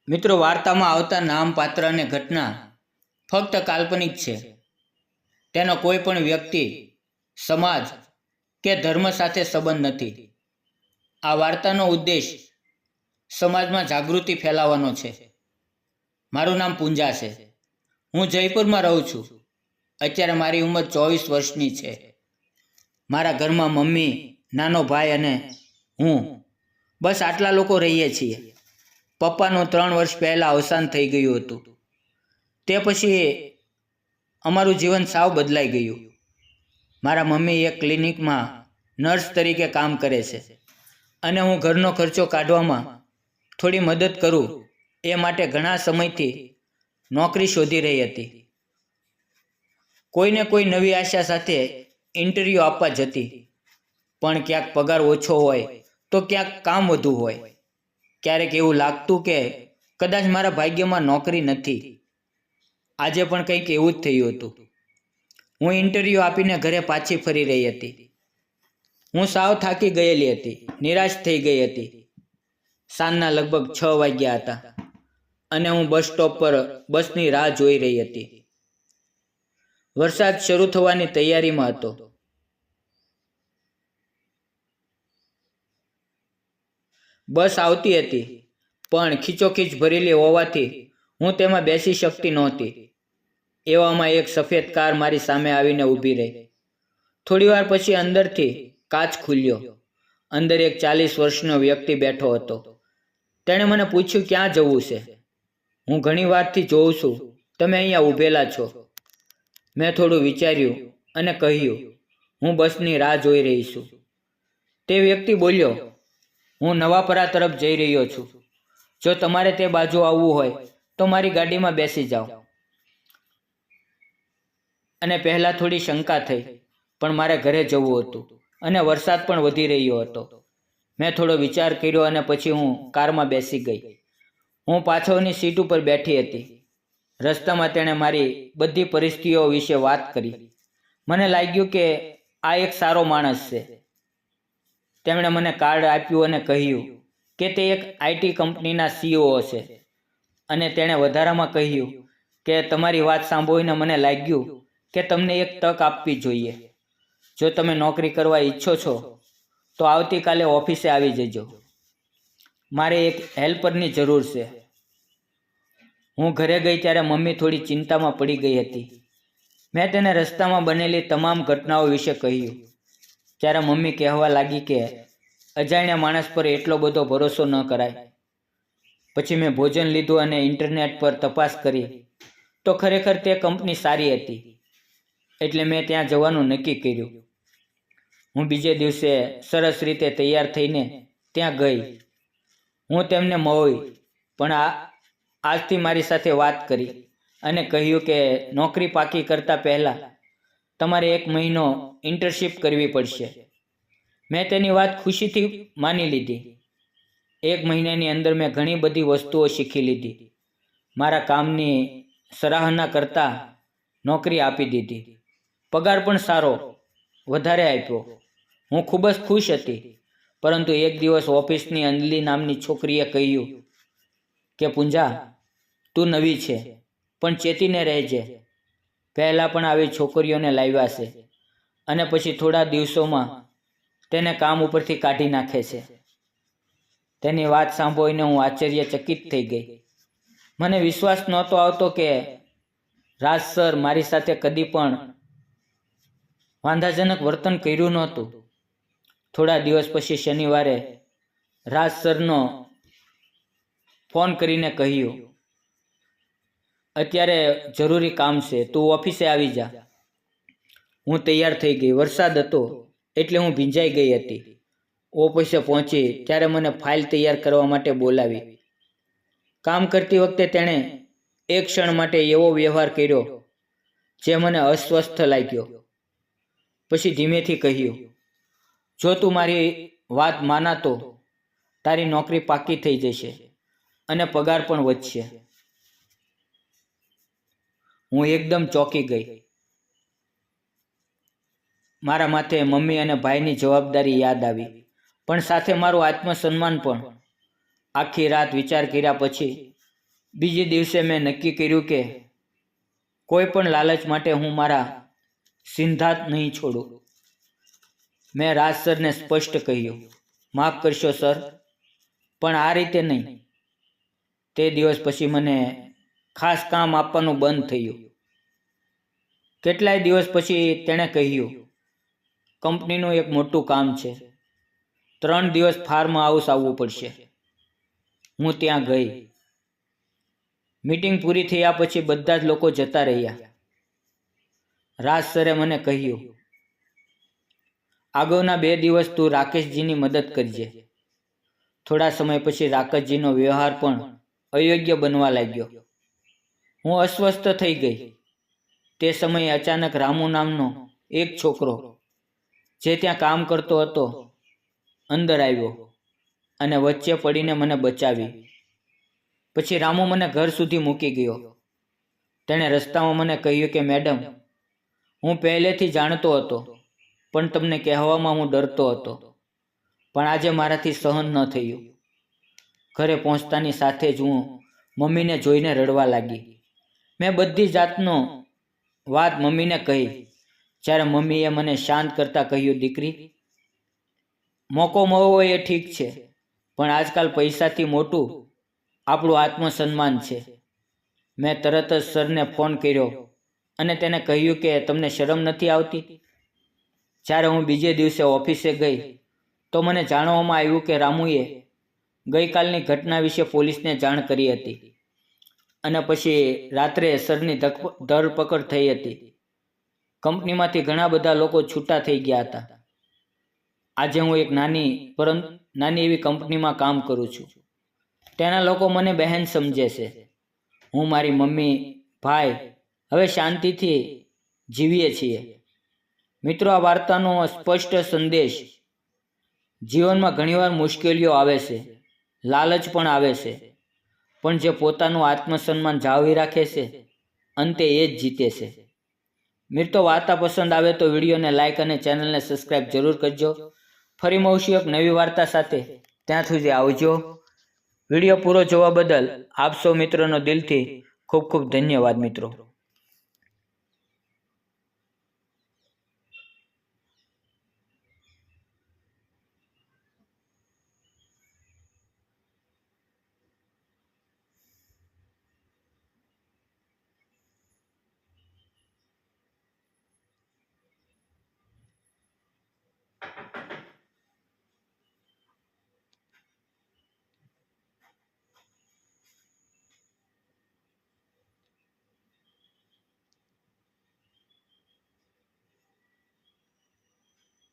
મિત્રો, વાર્તામાં આવતા નામ, પાત્ર અને ઘટના ફક્ત કાલ્પનિક છે. તેનો કોઈ પણ વ્યક્તિ, સમાજ કે ધર્મ સાથે સંબંધ નથી. આ વાર્તાનો ઉદ્દેશ સમાજમાં જાગૃતિ ફેલાવવાનો છે. મારું નામ પૂંજા છે. હું જયપુરમાં રહું છું. અત્યારે મારી ઉંમર 24 વર્ષની છે. મારા ઘરમાં મમ્મી, નાનો ભાઈ અને હું, બસ આટલા લોકો રહીએ છીએ. પપ્પાનું 3 વર્ષ પહેલાં અવસાન થઈ ગયું હતું. તે પછી અમારું જીવન સાવ બદલાઈ ગયું. મારા મમ્મી એક ક્લિનિકમાં નર્સ તરીકે કામ કરે છે અને હું ઘરનો ખર્ચો કાઢવામાં થોડી મદદ કરું એ માટે ઘણા સમયથી નોકરી શોધી રહી હતી. કોઈને કોઈ નવી આશા સાથે ઇન્ટરવ્યૂ આપવા જતી, પણ ક્યાંક પગાર ઓછો હોય તો ક્યાંક કામ વધુ હોય. ક્યારેક એવું લાગતું કે કદાચ મારા ભાગ્યમાં નોકરી નથી. આજે પણ કંઈક એવું જ થયું હતું. હું ઇન્ટરવ્યૂ આપીને ઘરે પાછી ફરી રહી હતી. હું સાવ થાકી ગયેલી હતી, નિરાશ થઈ ગઈ હતી. સાંજના લગભગ 6 વાગ્યા હતા અને હું બસ સ્ટોપ પર બસની રાહ જોઈ રહી હતી. વરસાદ શરૂ થવાની તૈયારીમાં હતો. બસ આવતી હતી, પણ ખીચોખીચ ભરેલી હોવાથી હું તેમાં બેસી શકતી નહોતી. એવામાં એક સફેદ કાર મારી સામે આવીને ઊભી રહી. થોડીવાર પછી અંદરથી કાચ ખુલ્યો. અંદર એક 40 વર્ષનો વ્યક્તિ બેઠો હતો. તેણે મને પૂછ્યું, ક્યાં જવું છે? હું ઘણી વારથી જોઉં છું તમે અહીંયા ઊભેલા છો. મેં થોડું વિચાર્યું અને કહ્યું, હું બસની રાહ જોઈ રહી છું. તે વ્યક્તિ બોલ્યો, હું નવાપરા તરફ જઈ રહ્યો છું. જો તમારે તે બાજુ આવવું હોય તો મારી ગાડીમાં બેસી જાઓ. અને પહેલાં થોડી શંકા થઈ, પણ મારે ઘરે જવું હતું અને વરસાદ પણ વધી રહ્યો હતો. મેં થોડો વિચાર કર્યો અને પછી હું કારમાં બેસી ગઈ. હું પાછળની સીટ ઉપર બેઠી હતી. રસ્તામાં તેણે મારી બધી પરિસ્થિતિઓ વિશે વાત કરી. મને લાગ્યું કે આ એક સારો માણસ છે. તેમણે મને કાર્ડ આપ્યું અને કહ્યું કે તે એક IT કંપનીના CEO છે અને તેણે વધારામાં કહ્યું કે તમારી વાત સાંભળીને મને લાગ્યું કે તમને એક તક આપવી જોઈએ. જો તમે નોકરી કરવા ઈચ્છો છો તો આવતીકાલે ઓફિસે આવી જજો. મારે એક હેલ્પરની જરૂર છે. હું ઘરે ગઈ ત્યારે મમ્મી થોડી ચિંતામાં પડી ગઈ હતી. મેં તેને રસ્તામાં બનેલી તમામ ઘટનાઓ વિશે કહ્યું. ત્યારે મમ્મી કહેવા લાગી કે અજાણ્યા માણસ પર એટલો બધો ભરોસો ન કરાય. પછી મેં ભોજન લીધું અને ઇન્ટરનેટ પર તપાસ કરી તો ખરેખર તે કંપની સારી હતી. એટલે મેં ત્યાં જવાનું નક્કી કર્યું. હું બીજે દિવસે સરસ રીતે તૈયાર થઈને ત્યાં ગઈ. હું તેમને મળી, પણ આજથી મારી સાથે વાત કરી અને કહ્યું કે નોકરી પાકી કરતાં પહેલાં તમારે 1 મહિનો ઇન્ટર્નશિપ કરવી પડશે. મેં તેની વાત ખુશીથી માની લીધી. 1 મહિનાની અંદર મેં ઘણી બધી વસ્તુઓ શીખી લીધી. મારા કામની સરાહના કરતાં નોકરી આપી દીધી. પગાર પણ સારો વધારે આપ્યો. હું ખૂબ જ ખુશ હતી. પરંતુ એક દિવસ ઓફિસની અંજલિ નામની છોકરીએ કહ્યું કે પૂંજા, તું નવી છે, પણ ચેતીને રહેજે. પહેલાં પણ આવી છોકરીઓને લાવ્યા છે અને પછી થોડા દિવસોમાં તેને કામ ઉપરથી કાઢી નાખે છે. તેની વાત સાંભળીને હું આશ્ચર્યચકિત થઈ ગઈ. મને વિશ્વાસ નહોતો આવતો કે રાજ સર મારી સાથે કદી પણ વાંધાજનક વર્તન કર્યું નહોતું. થોડા દિવસ પછી શનિવારે રાજ સરનો ફોન કરીને કહ્યું, અત્યારે જરૂરી કામ છે, તું ઓફિસે આવી જા. હું તૈયાર થઈ ગઈ. વરસાદ હતો એટલે હું ભીંજાઈ ગઈ હતી. ઓફિસે પહોંચી ત્યારે મને ફાઇલ તૈયાર કરવા માટે બોલાવી. કામ કરતી વખતે તેણે એક ક્ષણ માટે એવો વ્યવહાર કર્યો જે મને અસ્વસ્થ લાગ્યો. પછી ધીમેથી કહ્યું, જો તું મારી વાત માનાતો તારી નોકરી પાકી થઈ જશે અને પગાર પણ વધશે. હું એકદમ ચોંકી ગઈ. મારા માથે મમ્મી અને ભાઈની જવાબદારી યાદ આવી, પણ સાથે મારું આત્મસન્માન પણ. આખી રાત વિચાર કર્યા પછી બીજે દિવસે મેં નક્કી કર્યું કે કોઈ પણ લાલચ માટે હું મારા સિદ્ધાંત નહીં છોડું. મેં રાજ સરને સ્પષ્ટ કહ્યું, માફ કરશો સર, પણ આ રીતે નહીં. તે દિવસ પછી મને ખાસ કામ આપવાનું બંધ થયું. કેટલાય દિવસ પછી તેણે કહ્યું, કંપનીનું એક મોટું કામ છે, 3 દિવસ ફાર્મ હાઉસ આવવું પડશે. હું ત્યાં ગઈ. મીટિંગ પૂરી થયા પછી બધા જ લોકો જતા રહ્યા. રાજ સરે મને કહ્યું, આગળના 2 દિવસ તું રાકેશજીની મદદ કરજે. થોડા સમય પછી રાકેશજીનો વ્યવહાર પણ અયોગ્ય બનવા લાગ્યો. હું અસ્વસ્થ થઈ ગઈ. તે સમયે અચાનક રામુ નામનો એક છોકરો જે ત્યાં કામ કરતો હતો અંદર આવ્યો અને વચ્ચે પડીને મને બચાવી. પછી રામુ મને ઘર સુધી મૂકી ગયો. તેણે રસ્તામાં મને કહ્યું કે મેડમ, હું પહેલેથી જાણતો હતો, પણ તમને કહેવામાં હું ડરતો હતો, પણ આજે મારાથી સહન ન થયું. ઘરે પહોંચતાની સાથે જ હું મમ્મીને જોઈને રડવા લાગી. મેં બધી જાતનો વાત મમ્મીને કહી. જ્યારે મમ્મીએ મને શાંત કરતા કહ્યું, દીકરી, મોકો મળવો એ ઠીક છે, પણ આજકાલ પૈસાથી મોટું આપણું આત્મસન્માન છે. મેં તરત જ સરને ફોન કર્યો અને તેને કહ્યું કે તમને શરમ નથી આવતી? જ્યારે હું બીજે દિવસે ઓફિસે ગઈ તો મને જાણવામાં આવ્યું કે રામુએ ગઈકાલની ઘટના વિશે પોલીસને જાણ કરી હતી અને પછી રાત્રે સરની ધરપકડ થઈ હતી. કંપનીમાંથી ઘણા બધા લોકો છૂટા થઈ ગયા હતા. આજે હું એક નાની એવી કંપનીમાં કામ કરું છું. તેના લોકો મને બહેન સમજે છે. હું, મારી મમ્મી, ભાઈ હવે શાંતિથી જીવીએ છીએ. મિત્રો, આ વાર્તાનો સ્પષ્ટ સંદેશ, જીવનમાં ઘણીવાર મુશ્કેલીઓ આવે છે, લાલચ પણ આવે છે, પણ જે પોતાનું આત્મસન્માન જાળવી રાખે છે, અંતે એ જ જીતે છે. મિત્રો, વાર્તા પસંદ આવે તો વિડીયોને લાઇક અને ચેનલને સબસ્ક્રાઈબ જરૂર કરજો. ફરી મળશું એક નવી વાર્તા સાથે. ત્યાં સુધી આવજો. વિડીયો પૂરો જોવા બદલ આપ સૌ મિત્રોનો દિલથી ખૂબ ખૂબ ધન્યવાદ મિત્રો.